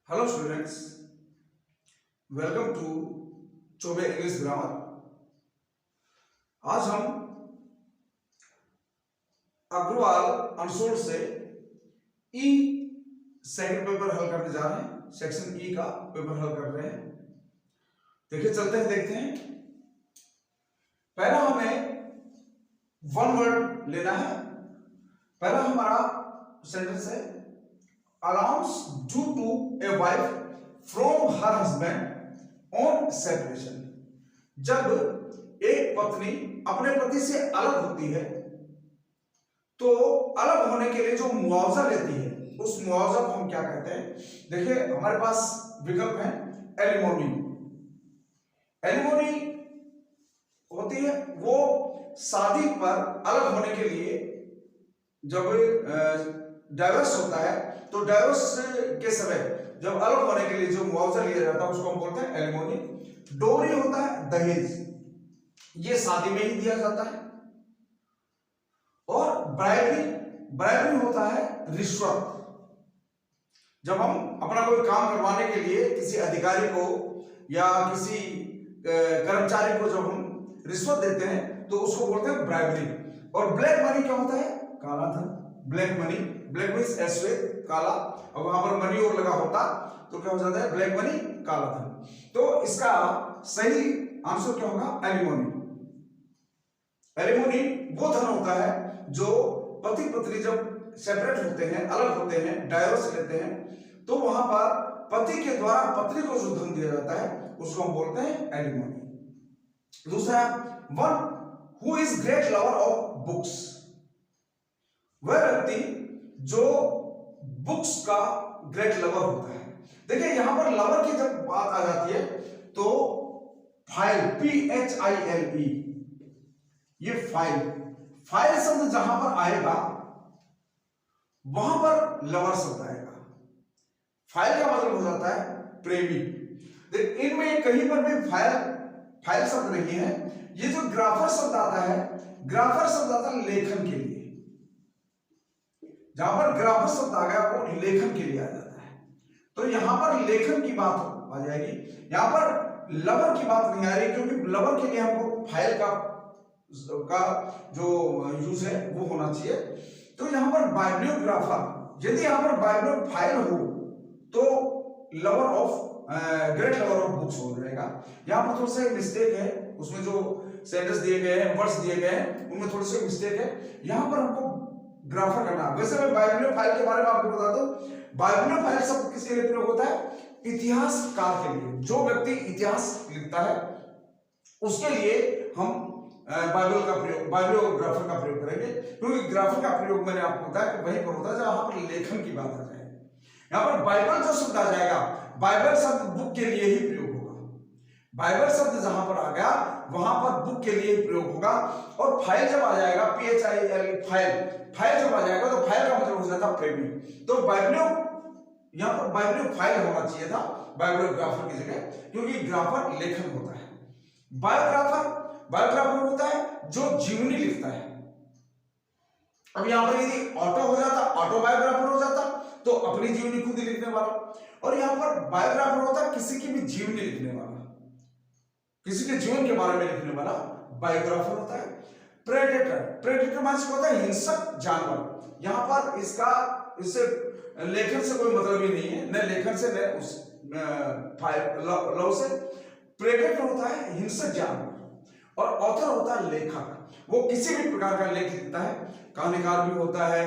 Hello students, welcome to Chaubey English grammar. आज हम Agarwal unsold से ई सेकंड पेपर हल करने जा रहे हैं। सेक्शन ई का पेपर हल कर रहे हैं। देखिए, चलते हैं, देखते हैं। पहला हमें वन वर्ड लेना है। पहला हमारा सेंटेंस है, allowance due to a wife from her husband on separation. जब एक पत्नी अपने पति से अलग होती है तो अलग होने के लिए जो मुआवजा लेती है उस मुआवजा को हम क्या कहते हैं? देखिए, हमारे पास विकल्प है एलिमोनी। एलिमोनी होती है वो शादी पर अलग होने के लिए जब डाइवर्स होता है तो डाइवर्स के समय जब अलग होने के लिए जो मुआवजा लिया जाता है उसको हम बोलते हैं एलिमोनी। डोरी होता है दहेज, ये शादी में ही दिया जाता है। और ब्राइबरी होता है रिश्वत। जब हम अपना कोई काम करवाने के लिए किसी अधिकारी को या किसी कर्मचारी को जब हम रिश्वत देते हैं तो उसको बोलते हैं ब्राइबरी। और ब्लैक मनी क्या होता है? काला धन। ब्लैक मनी, ब्लैक मीन्स श्वेत, काला, और वहां पर मनी और लगा होता तो क्या हो जाता है? ब्लैक मनी, काला धन। तो इसका सही आंसर क्या होगा? एलिमोनी। एलिमोनी वो धन होता है जो पति पत्नी जब सेपरेट होते हैं, अलग होते हैं, डाइवोर्स लेते हैं तो वहां पर पति के द्वारा पत्नी को जो धन दिया जाता है उसको हम बोलते हैं एलिमोनी। दूसरा, one who is great lover of books. वह व्यक्ति जो बुक्स का ग्रेट लवर होता है। देखिए, यहां पर लवर की जब बात आ जाती है तो फाइल, PHILE, ये फाइल शब्द जहां पर आएगा वहां पर लवर शब्द आएगा। फाइल का मतलब हो जाता है प्रेमी। इनमें कहीं पर भी फाइल शब्द नहीं है। ये जो ग्राफर शब्द आता है, ग्राफर शब्द आता है लेखन के लिए। जहां पर ग्राफर शब्द आ गया वो लेखन के लिए आ जाता है। तो यहां पर लेखन की बात आ जाएगी, यहां पर लवर की बात नहीं आ रही, क्योंकि लवर के लिए हमको फाइल का जो यूज है वो होना चाहिए। तो यहां पर बाइब्लियोग्राफर, यदि यहां पर बाइब्लियोफाइल हो तो lover of great lover of books हो जाएगा। यहां पर थोड़ा सा मिस्टेक है, उसमें जो सेंटेंस दिए गए हैं, वर्ड्स दिए गए हैं, उनमें थोड़ी सी मिस्टेक है। यहां पर हमको ग्राफर करना। वैसे मैं बाइब्लियोफाइल के बारे में आपको बता दूं, बाइब्लियोफाइल शब्द किसके लिए प्रयोग होता है? इतिहासकार के लिए। जो व्यक्ति इतिहास लिखता है उसके लिए हम बाइब्लियोग्राफर का प्रयोग करेंगे, क्योंकि ग्राफर का प्रयोग मैंने आपको बताया कि वहीं पर होता है जहां पर लेखन की बात आ जाए। यहां पर बाइबल जो शब्द आ जाएगा, बाइबल शब्द बुक के लिए ही प्रयोग होगा। बाइबल शब्द जहां पर आ गया वहां पर बुक के लिए ही प्रयोग होगा। और फाइल जब आ जाएगा, PHILE, फाइल जब आ जाएगा तो फाइल का मतलब हो जाता है प्रेमी। तो यहां पर बाइब्लियोफाइल होना चाहिए था बाइब्लियोग्राफर की जगह, क्योंकि ग्राफर लेखन होता है। बायोग्राफर होता है जो जीवनी लिखता है। अब यहां पर यदि ऑटो हो जाता, ऑटोबायोग्राफर हो जाता तो अपनी जीवनी खुद ही लिखने वाला। और यहां पर बायोग्राफर होता है किसी की भी जीवनी लिखने वाला, किसी के जीवन के बारे में लिखने वाला बायोग्राफर होता है। प्रेडेटर माने होता है हिंसक जानवर। यहां पर इससे लेखन से कोई मतलब ही नहीं है, न लेखन से न उस लव से। प्रेडेटर होता है हिंसक जानवर और ऑथर होता है लेखक। वो किसी भी प्रकार का लेख लिखता है, कहानीकार भी होता है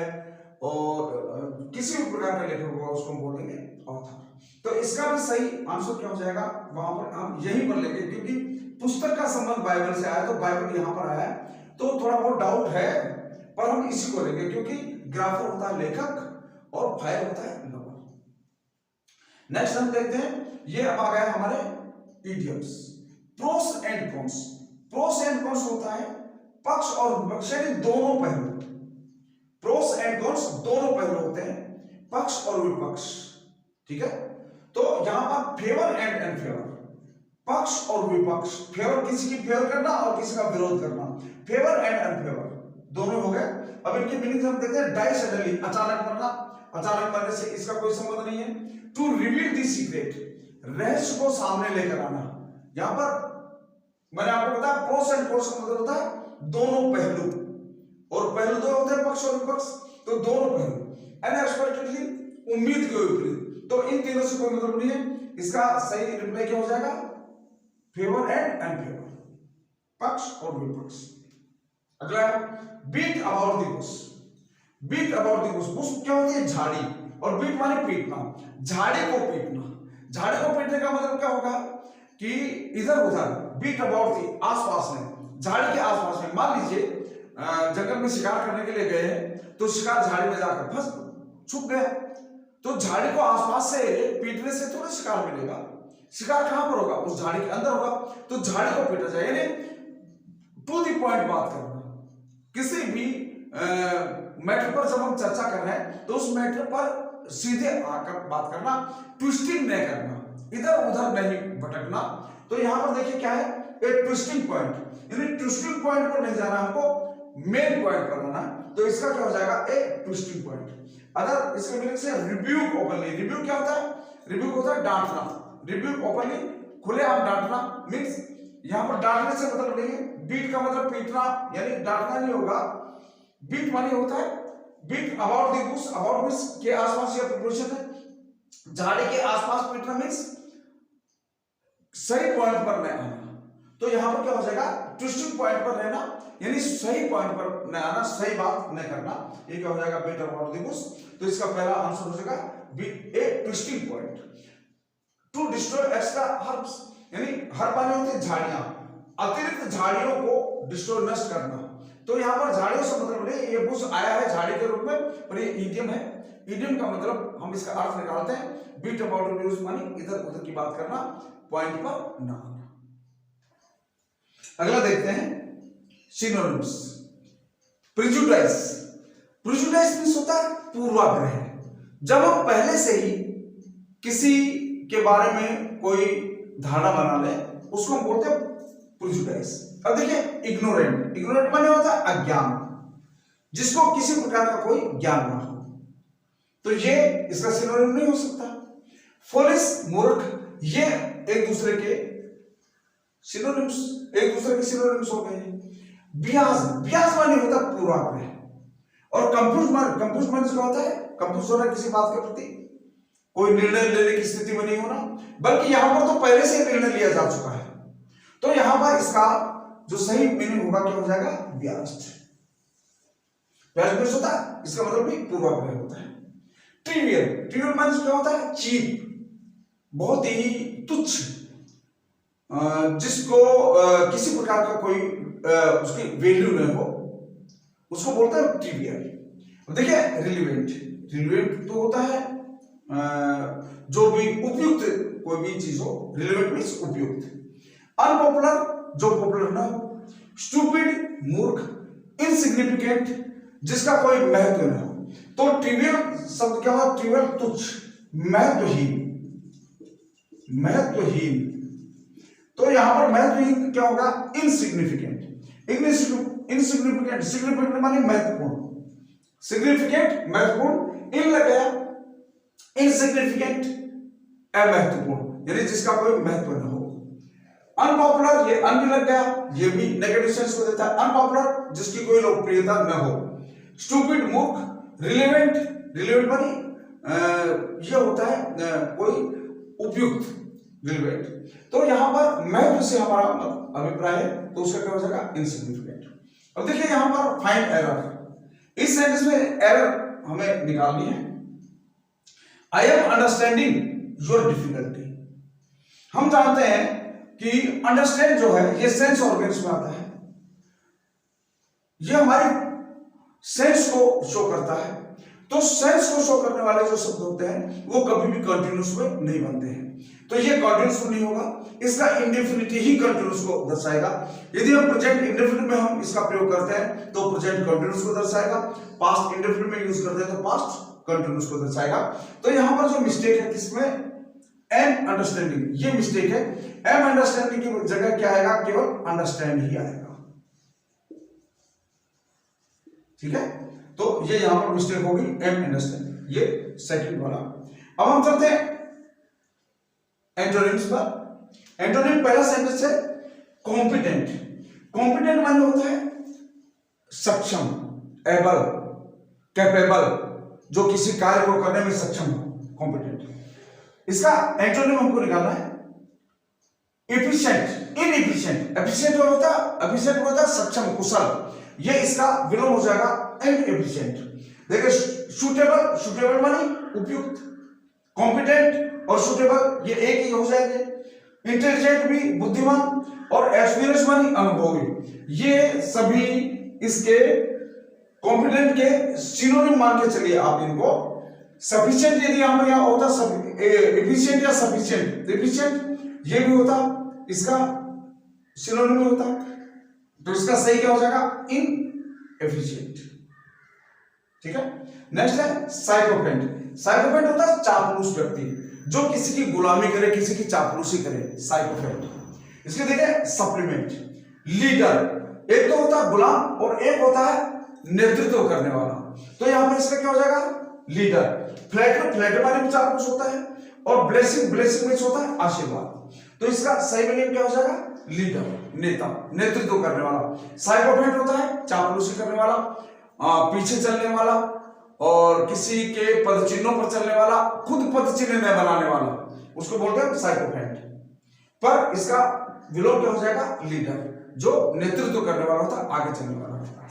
और किसी भी प्रकार का लेखक होगा उसको हम बोलेंगे ऑथर। तो इसका भी सही आंसर क्या हो जाएगा? वहां पर हम यहीं पर लेंगे, क्योंकि पुस्तक का संबंध बाइबल से आया तो बाइबल यहां पर आया है तो थोड़ा बहुत डाउट है, पर हम इसी को लेंगे, क्योंकि ग्राफर होता है लेखक और फाइल होता है लवर। नेक्स्ट हम देखते हैं, ये अब आ गया हमारे idioms, pros and cons. Pros and cons होता है पक्ष और विपक्ष, यानी दोनों पहलू। प्रोस एंड कॉन्स दोनों पहलू होते हैं, पक्ष और विपक्ष। ठीक है, तो यहां पर फेवर एंड अनफेवर, पक्ष और विपक्ष। फेवर किसी की फेवर करना और किसी का विरोध करना, फेवर एंड अनफेवर दोनों हो गए। अब इनकी मीनिंग हम देखते हैं। डाई सडनली, अचानक मरना, अचानक मरने से इसका कोई संबंध नहीं है। टू रिवील द सीक्रेट, रहस्य को सामने लेकर आना। यहां पर मैंने आपको बताया प्रोस एंड कॉन्स का मतलब होता है दोनों पहलू, और पहलू दो होते हैं पक्ष और विपक्ष, तो दोनों पहलू। अनएक्सपेक्टेडली, उम्मीद के विपरीत, तो इन तीनों से कोई मतलब नहीं है। इसका सही रिप्लाई क्या हो जाएगा? फेवर एंड अनफेवर, पक्ष और विपक्ष। अगला है beat about the bush. Beat about the bush, bush क्या होती है? झाड़ी, और बीट माने पीटना, झाड़ी को पीटना। झाड़ी को पीटने का मतलब क्या होगा कि इधर उधर, बीट अबाउट द, आसपास में, झाड़ी के आसपास में। मान लीजिए जंगल में शिकार करने के लिए गए हैं, तो शिकार झाड़ी में जाकर फंस छुप गया, तो झाड़ी को आसपास से पीटने से थोड़ा शिकार मिलेगा। शिकार कहां पर होगा? उस झाड़ी के अंदर होगा, तो झाड़ी को पीटा जाए, यानी टू द पॉइंट बात करना। किसी भी मैटर पर जब हम चर्चा कर रहे हैं तो उस मैटर पर सीधे आकर बात करना, ट्विस्टिंग नहीं करना, इधर उधर नहीं भटकना। तो यहां पर देखिए क्या है? एक ट्विस्टिंग पॉइंट, यानी ट्विस्टिंग पॉइंट पर नहीं जाना, हमको मेन पॉइंट पर आना। तो इसका क्या हो जाएगा? A twisting point. अगर इसके मीनिंग से रिब्यूक ओपनली, रिब्यूक क्या होता है? रिब्यूक होता है डांटना, रिब्यूक ओपनली, खुलेआम डांटना। मींस यहां पर डांटने से मतलब नहीं है, बीट का मतलब पीटना, यानी डांटना नहीं होगा। बीट माने होता है beat about the bush, about means के आसपास, या प्रिपोजिशन है, झाड़ी के आसपास पीटना मींस सही पॉइंट पर नहीं आना। तो यहां पर क्या हो जाएगा? ट्विस्टिंग पॉइंट पर रहना, यानी सही पॉइंट पर नहीं आना, सही बात नहीं करना। ये क्या हो जाएगा? Beat about the bush. तो इसका पहला आंसर हो जाएगा a twisting point. To destroy extra herbs, यानी हर्ब माने होते हैं झाड़ियां, अतिरिक्त झाड़ियों को डिस्ट्रॉय, नष्ट करना। तो यहां पर झाड़ियों से मतलब नहीं, ये बुश आया है झाड़ी के रूप में, पर ये ईडियम है। ईडियम का मतलब हम इसका अर्थ निकालते हैं, बीट अबाउट द बुश माने इधर उधर की बात करना, पॉइंट पर ना आना। अगला देखते हैं सिनोनिम्स। प्रिजुडाइस, प्रिजुडाइस मींस होता है पूर्वाग्रह। जब हम पहले से ही किसी के बारे में कोई धारणा बना ले, उसको हम बोलते हैं प्रिजुडाइस। अब देखिए इग्नोरेंट, इग्नोरेंट माने होता है अज्ञान, जिसको किसी प्रकार का कोई ज्ञान ना हो, तो ये इसका सिनोनिम नहीं हो सकता। फॉलिस, मूर्ख, ये एक दूसरे के सिनोनिम्स, एक दूसरे के सिनोनिम्स हो गए। बियाज, बियाज माने होता है पूर्वाग्रह, और कंफ्यूज माने क्या होता है? कंफ्यूज होना किसी बात के प्रति, कोई निर्णय लेने की स्थिति में नहीं होना, बल्कि यहां पर तो पहले से निर्णय लिया जा चुका है। तो यहां पर इसका जो सही मीनिंग होगा क्या हो जाएगा? बियास्ड। बियास्ड होता है, इसका मतलब भी पूर्वाग्रह होता है। ट्रिवियल, ट्रिवियल माने क्या होता है? चीप, बहुत ही तुच्छ, जिसको किसी प्रकार का कोई उसकी वैल्यू नहीं हो, उसको बोलते हैं ट्रिवियल। देखिए रिलेवेंट, रिलेवेंट तो होता है जो भी उपयुक्त कोई भी चीज हो, रिलेवेंट मींस उपयुक्त। अनपॉपुलर, जो पॉपुलर ना हो। स्टूपिड, मूर्ख। इनसिग्निफिकेंट, जिसका कोई महत्व ना हो। तो ट्रिवियल शब्द क्या होता है? ट्रिवियल तुच्छ, महत्वहीन, महत्वहीन। तो यहां पर महत्वहीन क्या होगा? इनसिग्निफिकेंट, इनसिग्निफिकेंट, सिग्निफिकेंट माने महत्वपूर्ण, सिग्निफिकेंट महत्वपूर्ण, इन लग गया, इनसिग्निफिकेंट अमहत्वपूर्ण, यानी जिसका कोई महत्व न हो। अनपॉपुलर, ये अन भी लग गया, ये भी नेगेटिव सेंस को देता है। अनपॉपुलर, जिसकी कोई लोकप्रियता न हो। स्टूपिड, मूर्ख। रिलेवेंट, रिलेवेंट माने ये होता है कोई उपयुक्त, रिलेवेंट। तो यहां पर महत्व से हमारा अभिप्राय है, तो उसका क्या हो जाएगा? इनसिग्निफिकेंट। अब देखिए यहां पर फाइंड एरर, इस सेंटेंस में एरर हमें निकालनी है। I am understanding your difficulty. हम जानते हैं कि अंडरस्टैंड जो है ये सेंस ऑर्गन्स में आता है, ये हमारी सेंस को शो करता है। तो सेंस को शो करने वाले जो शब्द होते हैं वो कभी भी कंटिन्यूस में नहीं बनते हैं, तो ये कंटिन्यूस नहीं होगा, इसका इंडेफिनिटी ही कंटिन्यूस को दर्शाएगा। यदि हम प्रेजेंट इंडेफिनिट में हम इसका प्रयोग करते हैं तो प्रेजेंट कंटिन्यूस को दर्शाएगा, पास्ट इंडेफिनिट में यूज करते हैं तो पास्ट कंटिन्यूस को दर्शाएगा। तो यहां पर जो मिस्टेक है किसमें? एम अंडरस्टैंडिंग, ये मिस्टेक है। एम अंडरस्टैंडिंग की जगह क्या आएगा? केवल अंडरस्टैंड ही आएगा, ठीक है। तो ये यहां पर मिस्टेक होगी, एम अंडरस्टैंड, ये सेकंड वाला। अब हम चलते हैं एंटोनिम्स पर। एंटोनिम पहला सेंटेंस है कॉम्पिटेंट। कॉम्पिटेंट माने होता है सक्षम, एबल, कैपेबल, जो किसी कार्य को करने में सक्षम हो, कॉम्पिटेंट। इसका एंटोनिम हमको निकालना है एफिशिएंट, इनएफिशिएंट। एफिशिएंट होता है सक्षम, कुशल, ये इसका विलोम हो जाएगा इनएफिशिएंट। देखिए सूटेबल, सूटेबल माने उपयुक्त, कॉम्पिटेंट और सूटेबल ये एक ही हो जाएंगे। इंटेलिजेंट भी बुद्धिमान, और एक्सपीरियंस माने अनुभवी, ये सभी इसके कॉम्पिटेंट के सिनोनिम मान के चलिए आप इनको। सफिशिएंट यदि हमें यहाँ होता एफिशिएंट या सफिशिएंट, एफिशिएंट ये भी होता, इसका सिनोनिम होता, तो इसका सही क्या हो जाएगा इनएफिशिएंट। ठीक है। नेक्स्ट है साइकोपेंट। साइकोपेंट होता है चापलूस व्यक्ति, जो किसी की गुलामी करे, किसी की चापलूसी करे, साइकोपेंट। इसके देखिए सप्लीमेंट, लीडर, एक तो होता है गुलाम और एक होता है नेतृत्व करने वाला, तो यहां पर इसका क्या हो जाएगा लीडर। फ्लैटर, फ्लैटर माने भी चापलूस होता है, और ब्लेसिंग, ब्लेसिंग में होता है आशीर्वाद, तो इसका सही मीनिंग क्या हो जाएगा लीडर, नेता, नेतृत्व करने वाला। साइकोपेंट होता है चापलूसी करने वाला, पीछे चलने वाला, और किसी के पद चिन्हों पर चलने वाला, खुद पद चिन्ह न बनाने वाला, उसको बोलते हैं साइकोपेंट। पर इसका विलोम क्या हो जाएगा लीडर, जो नेतृत्व करने वाला होता है, आगे चलने वाला होता है।